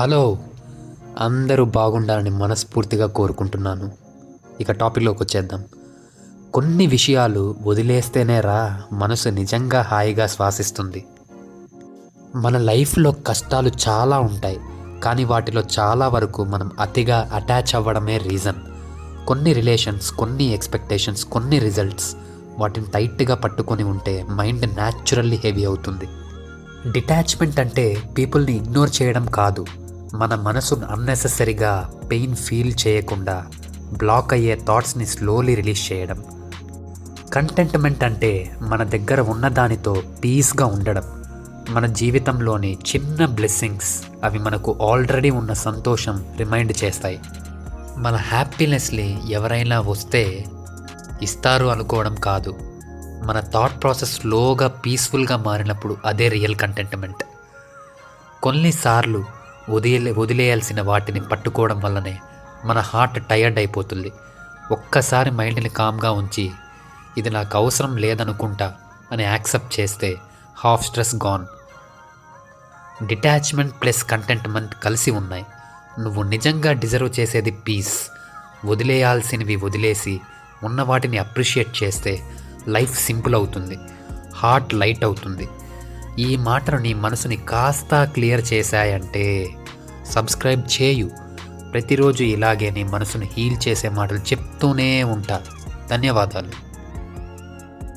Hello, అందరూ బాగుండాలని మనస్ఫూర్తిగా కోరుకుంటున్నాను. ఇక టాపిక్లోకి వచ్చేద్దాం. కొన్ని విషయాలు వదిలేస్తేనే మనసు నిజంగా హాయిగా శ్వాసిస్తుంది. మన లైఫ్లో కష్టాలు చాలా ఉంటాయి, కానీ వాటిలో చాలా వరకు మనం అతిగా అటాచ్ అవ్వడమే రీజన్. కొన్ని రిలేషన్స్, కొన్ని ఎక్స్పెక్టేషన్స్, కొన్ని రిజల్ట్స్ వాటిని టైట్గా పట్టుకొని ఉంటే మైండ్ న్యాచురల్లీ హెవీ అవుతుంది. డిటాచ్మెంట్ అంటే పీపుల్ని ఇగ్నోర్ చేయడం కాదు, మన మనసును అన్నెసెసరీగా పెయిన్ ఫీల్ చేయకుండా బ్లాక్ అయ్యే థాట్స్ని స్లోలీ రిలీజ్ చేయడం. కంటెంట్మెంట్ అంటే మన దగ్గర ఉన్న దానితో పీస్గా ఉండడం. మన జీవితంలోని చిన్న బ్లెస్సింగ్స్ అవి మనకు ఆల్రెడీ ఉన్న సంతోషం రిమైండ్ చేస్తాయి. మన హ్యాపీనెస్ని ఎవరైనా వస్తే ఇస్తారు అనుకోవడం కాదు, మన థాట్ ప్రాసెస్ స్లోగా పీస్ఫుల్గా మారినప్పుడు అదే రియల్ కంటెంట్మెంట్. కొన్నిసార్లు వదిలేయాల్సిన వాటిని పట్టుకోవడం వల్లనే మన హార్ట్ టైర్డ్ అయిపోతుంది. ఒక్కసారి మైండ్ని కామ్గా ఉంచి ఇది నాకు అవసరం లేదనుకుంటా అని యాక్సెప్ట్ చేస్తే half stress gone. Detachment plus contentment కలిసి ఉన్నాయి. నువ్వు నిజంగా డిజర్వ్ చేసేది పీస్. వదిలేయాల్సినవి వదిలేసి ఉన్న వాటిని అప్రిషియేట్ చేస్తే లైఫ్ సింపుల్ అవుతుంది, హార్ట్ లైట్ అవుతుంది. ఈ మాటలు నీ మనసుని కాస్త క్లియర్ చేశాయంటే సబ్స్క్రైబ్ చేయు. ప్రతిరోజు ఇలాగే నీ మనసుని హీల్ చేసే మాటలు చెప్తూనే ఉంటా. ధన్యవాదాలు.